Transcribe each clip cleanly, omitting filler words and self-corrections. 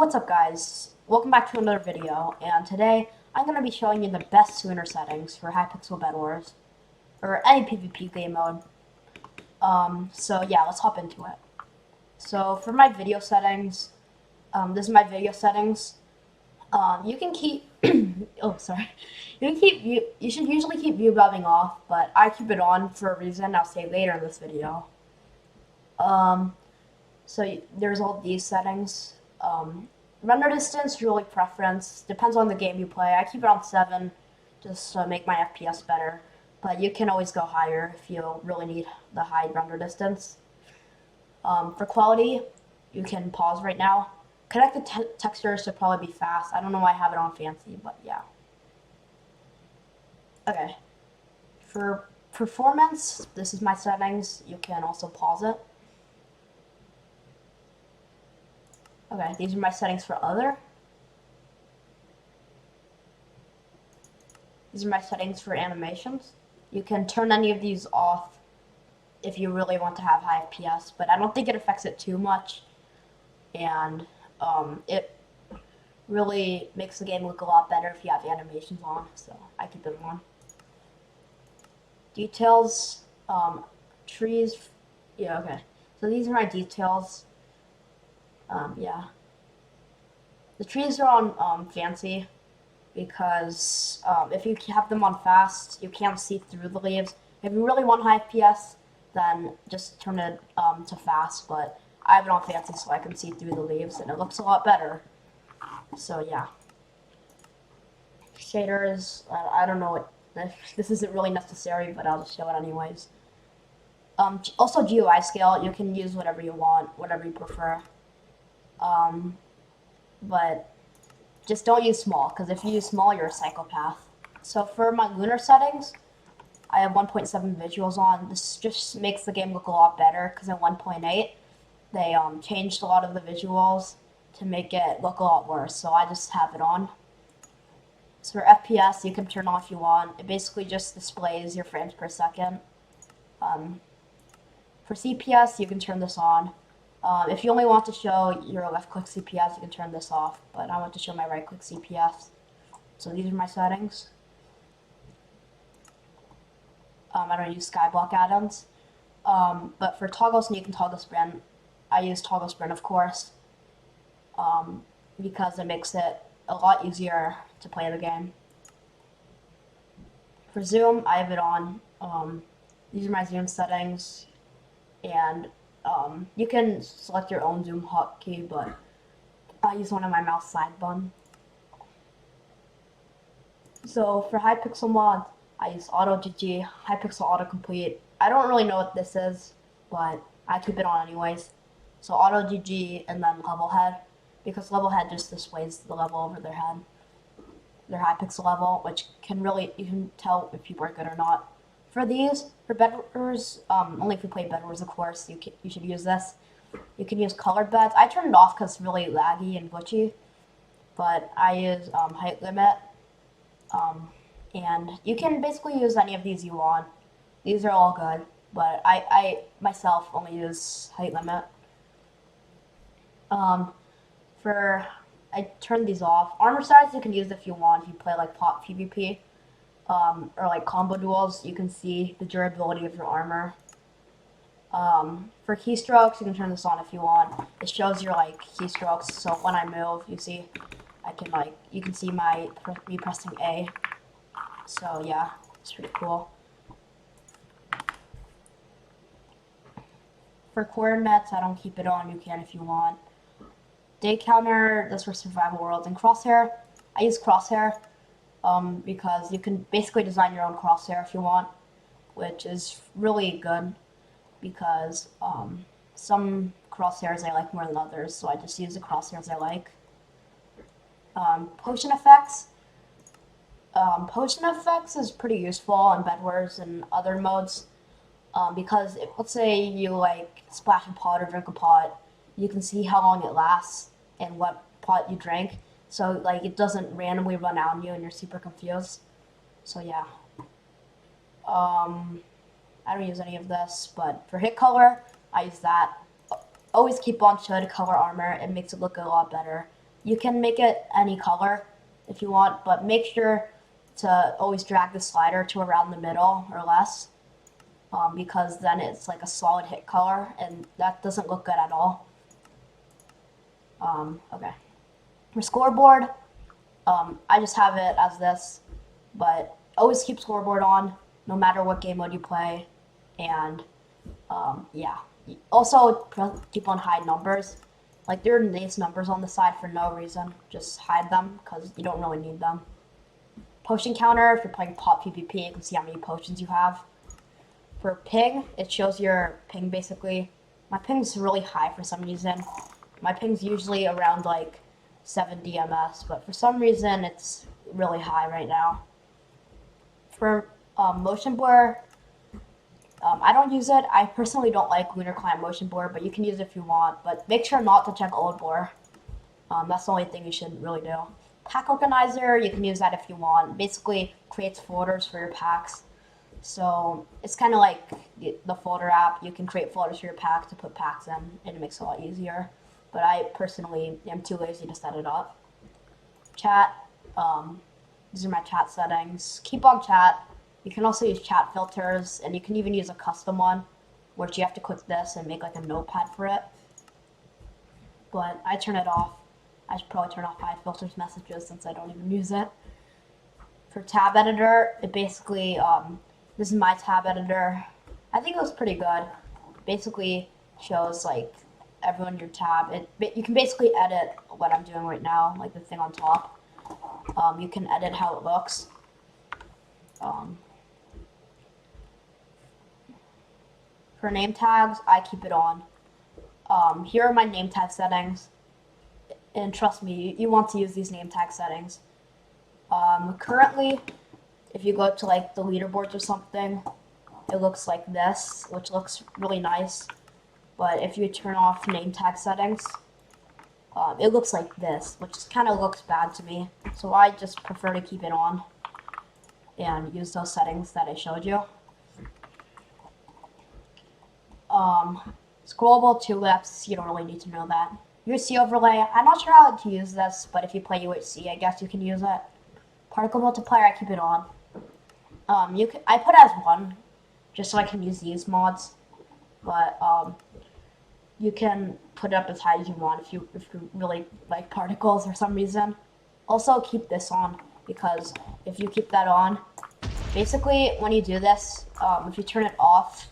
What's up guys? Welcome back to another video, and today I'm going to be showing you the best Lunar settings for Hypixel Bed Wars, or any PvP game mode. So yeah, let's hop into it. So for my video settings, this is my video settings. You can keep, oh sorry, you should usually keep view bobbing off, but I keep it on for a reason I'll say later in this video. There's all these settings. Render distance, really preference, depends on the game you play. I keep it on 7 just to make my FPS better, but you can always go higher if you really need the high render distance. For quality, you can pause right now. Connected textures should probably be fast. I don't know why I have it on fancy, but yeah. Okay. For performance, this is my settings. You can also pause it. Okay, these are my settings for other. These are my settings for animations. You can turn any of these off if you really want to have high FPS, but I don't think it affects it too much. And it really makes the game look a lot better if you have animations on, so I keep them on. Details, trees, yeah, okay. So these are my details. Yeah. The trees are on fancy because if you have them on fast, you can't see through the leaves. If you really want high FPS, then just turn it to fast, but I have it on fancy so I can see through the leaves and it looks a lot better. So yeah. Shaders, I don't know what, this isn't really necessary, but I'll just show it anyways. Also GUI scale, you can use whatever you want, whatever you prefer. But just don't use small, because if you use small, you're a psychopath. So for my Lunar settings, I have 1.7 visuals on. This just makes the game look a lot better, because in 1.8, they changed a lot of the visuals to make it look a lot worse, so I just have it on. So for FPS, you can turn off if you want. It basically just displays your frames per second. For CPS, you can turn this on. If you only want to show your left-click CPS, you can turn this off, but I want to show my right-click CPS. So these are my settings. I don't use skyblock add-ons, but for toggle sneak and toggle sprint, I use toggle sprint, of course, because it makes it a lot easier to play the game. For zoom, I have it on. These are my zoom settings, and you can select your own zoom hotkey, but I use one on my mouse side button. So for Hypixel mod, I use AutoGG, Hypixel autocomplete. I don't really know what this is, but I keep it on anyways. So AutoGG and then level head, because level head just displays the level over their head, their Hypixel level, which can really, you can tell if people are good or not. For these, for Bed Wars, only if you play Bed Wars, of course, you should use this. You can use colored beds. I turned it off because it's really laggy and glitchy, but I use height limit, and you can basically use any of these you want. These are all good, but I myself only use height limit. I turned these off. Armor size you can use if you want, if you play like pop PvP. Or like combo duels, you can see the durability of your armor. For keystrokes, you can turn this on if you want. It shows your like keystrokes, so when I move, you see, you can see me pressing A. So yeah, it's pretty cool. For coordinates, I don't keep it on. You can if you want. Day counter, that's for survival worlds, and crosshair. I use crosshair. Because you can basically design your own crosshair if you want, which is really good because some crosshairs I like more than others, so I just use the crosshairs I like. Potion effects. Potion effects is pretty useful in Bed Wars and other modes because let's say you like splash a pot or drink a pot, you can see how long it lasts and what pot you drank. So, like, it doesn't randomly run out on you and you're super confused. So, yeah. I don't use any of this, but for hit color, I use that. Always keep on should color armor. It makes it look a lot better. You can make it any color if you want, but make sure to always drag the slider to around the middle or less, because then it's like a solid hit color, and that doesn't look good at all. Okay. For scoreboard, I just have it as this, but always keep scoreboard on no matter what game mode you play, and yeah. Also, keep on hide numbers. Like, there are these numbers on the side for no reason. Just hide them because you don't really need them. Potion counter, if you're playing pop PvP, you can see how many potions you have. For ping, it shows your ping basically. My ping's really high for some reason. My ping's usually around like 7 DMS, but for some reason it's really high right now. For motion blur, I don't use it. I personally don't like Lunar Client motion blur, but you can use it if you want. But make sure not to check old blur. That's the only thing you should really do. Pack organizer, you can use that if you want. Basically, creates folders for your packs. So it's kind of like the folder app. You can create folders for your pack to put packs in, and it makes it a lot easier. But I personally am too lazy to set it up. Chat, these are my chat settings. Keep on chat. You can also use chat filters, and you can even use a custom one, which you have to click this and make like a notepad for it. But I turn it off. I should probably turn off hide filters messages since I don't even use it. For tab editor, it basically, this is my tab editor. I think it was pretty good. Basically shows like everyone in your tab. You can basically edit what I'm doing right now, like the thing on top. You can edit how it looks. For name tags, I keep it on. Here are my name tag settings. And trust me, you want to use these name tag settings. Currently, if you go to like the leaderboards or something, it looks like this, which looks really nice. But if you turn off name tag settings, it looks like this, which kind of looks bad to me. So I just prefer to keep it on and use those settings that I showed you. Scrollable tulips, you don't really need to know that. UHC overlay, I'm not sure how to use this, but if you play UHC, I guess you can use it. Particle multiplier, I keep it on. I put it as 1, just so I can use these mods. But you can put it up as high as you want if you really like particles for some reason. Also, keep this on, because if you keep that on, basically when you do this, if you turn it off,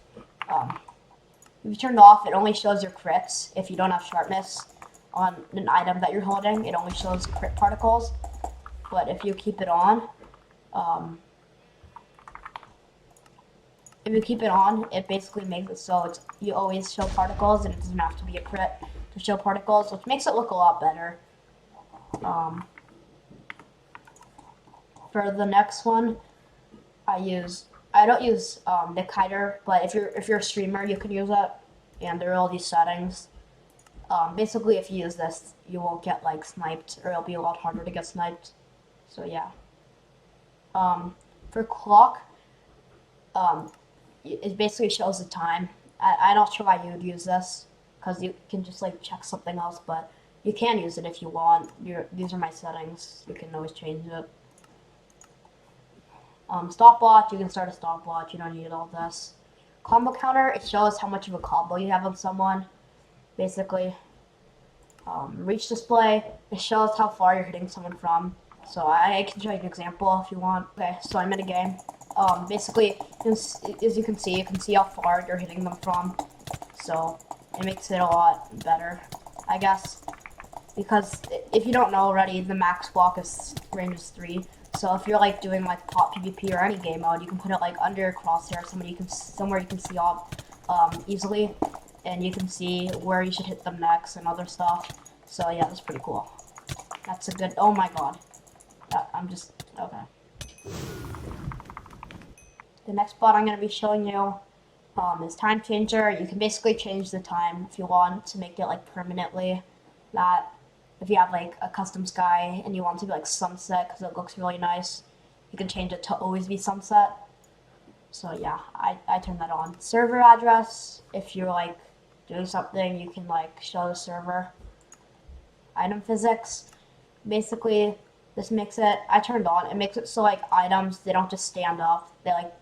it only shows your crits. If you don't have sharpness on an item that you're holding, it only shows crit particles. But if you keep it on, it basically makes it so you always show particles, and it doesn't have to be a crit to show particles, which makes it look a lot better. For the next one, I don't use Nick Hider, but if you're a streamer, you can use it. And there are all these settings. Basically, if you use this, you won't get like sniped, or it'll be a lot harder to get sniped. So yeah. For clock, it basically shows the time. I'm not sure why you would use this, because you can just like check something else, but you can use it if you want. These are my settings. You can always change it. Stopwatch, you can start a stopwatch. You don't need all this. Combo counter, it shows how much of a combo you have on someone, basically. Reach display, it shows how far you're hitting someone from. So I can show you an example if you want. Okay, so I'm in a game. Basically, as you can see how far you're hitting them from. So it makes it a lot better, I guess. Because if you don't know already, the max block range is 3. So if you're like doing like pop PvP or any game mode, you can put it like under your crosshair, somewhere you can see all easily, and you can see where you should hit them next and other stuff. So yeah, that's pretty cool. That's a good. Oh my god, okay. The next bot I'm gonna be showing you is time changer. You can basically change the time if you want to make it like permanently. That if you have like a custom sky and you want to be like sunset because it looks really nice, you can change it to always be sunset. So yeah, I turn that on. Server address, if you're like doing something, you can like show the server. Item physics, basically this makes it, I turned on, it makes it so like items, they don't just stand up. They like,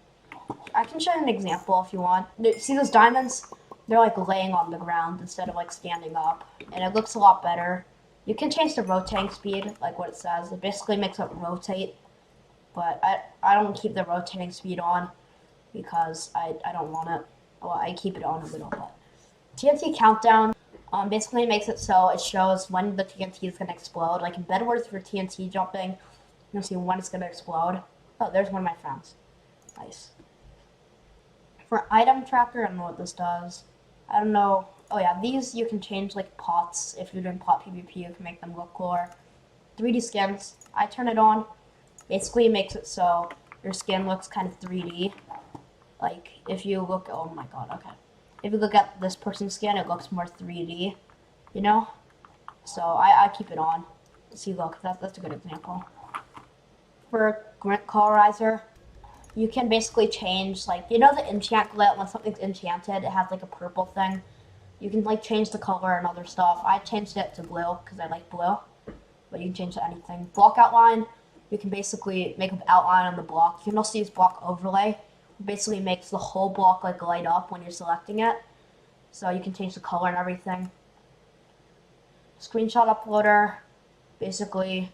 I can show you an example if you want. See those diamonds? They're like laying on the ground instead of like standing up. And it looks a lot better. You can change the rotating speed, like what it says. It basically makes it rotate. But I don't keep the rotating speed on because I don't want it. Well, I keep it on a little bit. TNT countdown basically makes it so it shows when the TNT is going to explode. Like in Bedwars for TNT jumping, you'll see when it's going to explode. Oh, there's one of my friends. Nice. For item tracker, I don't know what this does. I don't know. Oh yeah, these you can change like pots. If you're doing pot PvP, you can make them look cooler. 3D skins, I turn it on. Basically, it makes it so your skin looks kind of 3D. Like if you look, oh my god, okay. If you look at this person's skin, it looks more 3D, you know? So I keep it on. See, look, that's a good example. For Colorizer, you can basically change, like, you know the enchant glit, when something's enchanted, it has like a purple thing. You can like change the color and other stuff. I changed it to blue because I like blue, but you can change to anything. Block outline, you can basically make an outline on the block. You can also use block overlay. Basically makes the whole block like light up when you're selecting it, so you can change the color and everything. Screenshot uploader, basically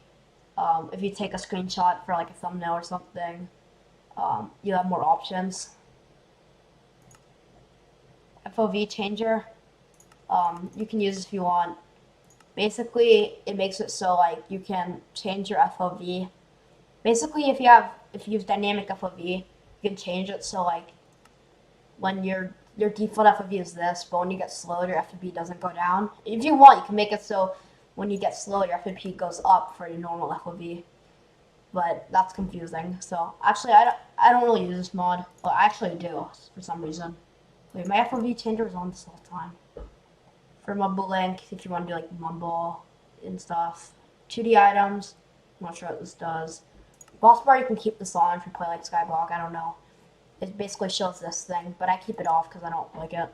if you take a screenshot for like a thumbnail or something, you have more options. FOV changer, you can use if you want. Basically it makes it so like you can change your FOV. Basically if you use dynamic FOV, you can change it so like when your default FOV is this, but when you get slowed, your FOV doesn't go down. If you want, you can make it so when you get slowed, your FOV goes up for your normal FOV. But that's confusing. So actually, I don't really use this mod. Well, I actually do for some reason. Wait, my FOV changer is on this whole time. For Mumble Link, if you want to do like Mumble and stuff. 2D items. I'm not sure what this does. Boss bar, you can keep this on if you play like Skyblock, I don't know. It basically shows this thing, but I keep it off because I don't like it.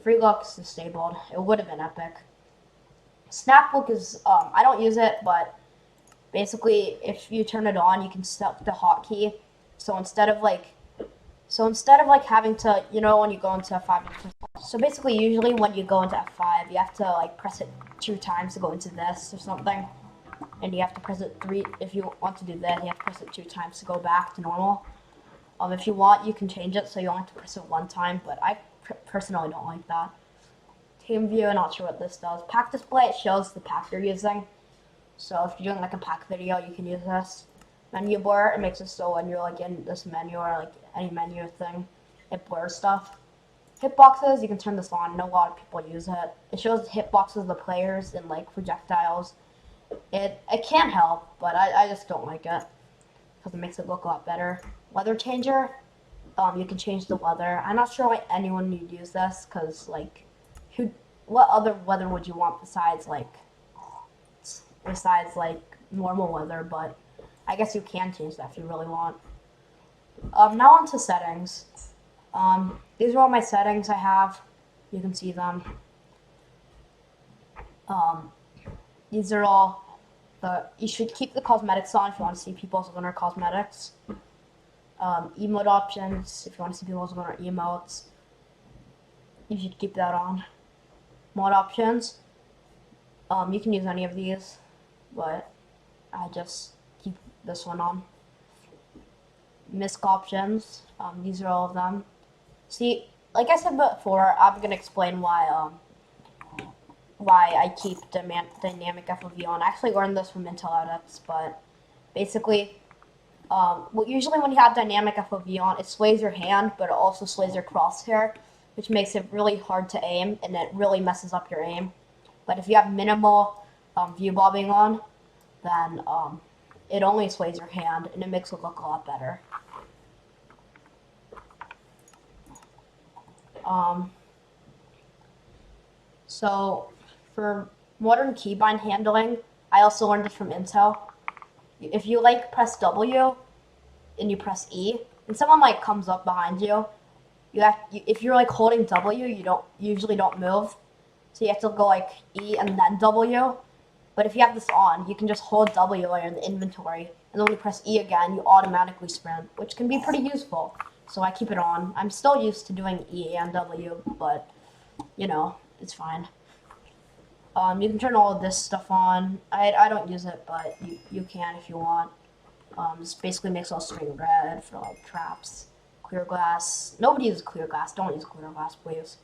Free look is disabled. It would have been epic. Snap look is, I don't use it, but basically if you turn it on, you can set the hotkey. So instead of like having to, you know, when you go into F5, so basically usually when you go into F5, you have to like press it 2 times to go into this or something. And you have to press it 3, if you want to do that, you have to press it 2 times to go back to normal. If you want, you can change it so you only have to press it 1 time, but I personally don't like that. Team view, not sure what this does. Pack display, it shows the pack you're using. So if you're doing like a pack video, you can use this. Menu blur, it makes it so when you're like in this menu or like any menu thing, it blurs stuff. Hitboxes, you can turn this on. I know a lot of people use it. It shows the hitboxes of the players and like projectiles. It can help, but I just don't like it because it makes it look a lot better. Weather changer, you can change the weather. I'm not sure why anyone would use this because like, what other weather would you want besides like normal weather? But I guess you can change that if you really want. Now on to settings. These are all my settings I have. You can see them. These are all you should keep the cosmetics on if you want to see people's Lunar cosmetics. Emote options, if you want to see people's Lunar emotes, you should keep that on. Mod options, you can use any of these, but I just keep this one on. Misc options, these are all of them. See, like I said before, I'm going to explain why I keep dynamic FOV on. I actually learned this from Intel Edits, but basically, usually when you have dynamic FOV on, it sways your hand, but it also sways your crosshair, which makes it really hard to aim, and it really messes up your aim. But if you have minimal view bobbing on, then it only sways your hand, and it makes it look a lot better. So for modern keybind handling, I also learned it from Intel. If you like press W and you press E, and someone like comes up behind you, if you're like holding W, you usually don't move. So you have to go like E and then W. But if you have this on, you can just hold W while you're in the inventory, and then when you press E again, you automatically sprint, which can be pretty useful. So I keep it on. I'm still used to doing E and W, but, you know, it's fine. You can turn all of this stuff on. I don't use it, but you can if you want. This basically makes all screen red for like traps. Clear glass. Nobody uses clear glass. Don't use clear glass, please.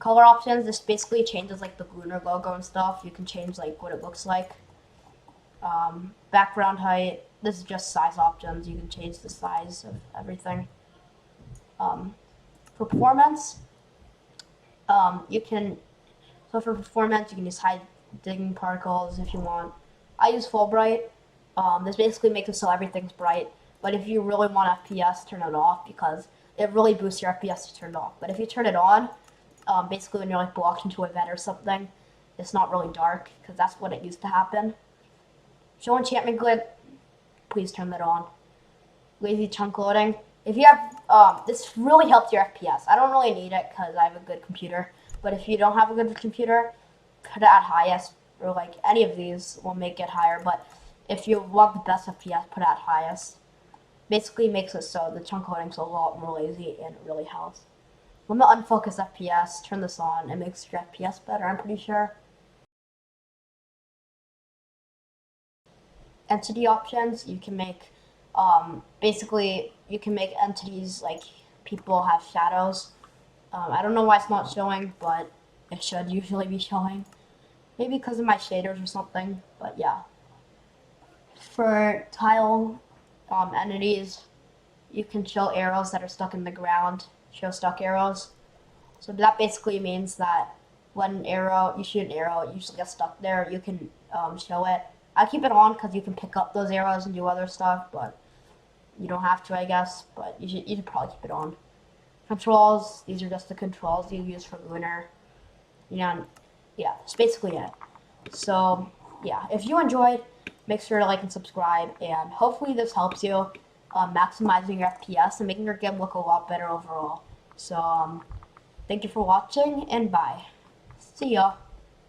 Color options. This basically changes like the Lunar logo and stuff. You can change like what it looks like. Background height. This is just size options. You can change the size of everything. For performance, you can. So for performance, you can use high digging particles if you want. I use full bright. This basically makes it so everything's bright. But if you really want FPS, turn it off because it really boosts your FPS to turn it off. But if you turn it on, basically when you're like blocked into a vent or something, it's not really dark because that's what it used to happen. Show enchantment glint, please turn that on. Lazy chunk loading. If you have, this really helps your FPS. I don't really need it because I have a good computer. But if you don't have a good computer, put it at highest, or like any of these will make it higher. But if you want the best FPS, put it at highest. Basically makes it so the chunk loading's a lot more lazy and it really helps. Limit unfocused FPS, turn this on, it makes your FPS better, I'm pretty sure. Entity options, you can make, basically, you can make entities like people have shadows. I don't know why it's not showing, but it should usually be showing. Maybe because of my shaders or something, but yeah. For tile entities, you can show arrows that are stuck in the ground, show stuck arrows. So that basically means that when an arrow, you shoot an arrow, it usually gets stuck there, you can show it. I keep it on because you can pick up those arrows and do other stuff, but you don't have to, I guess, but you should probably keep it on. Controls, these are just the controls you use for Lunar. You know, yeah, that's basically it. So, yeah, if you enjoyed, make sure to like and subscribe, and hopefully this helps you maximizing your FPS and making your game look a lot better overall. So, thank you for watching, and bye. See ya.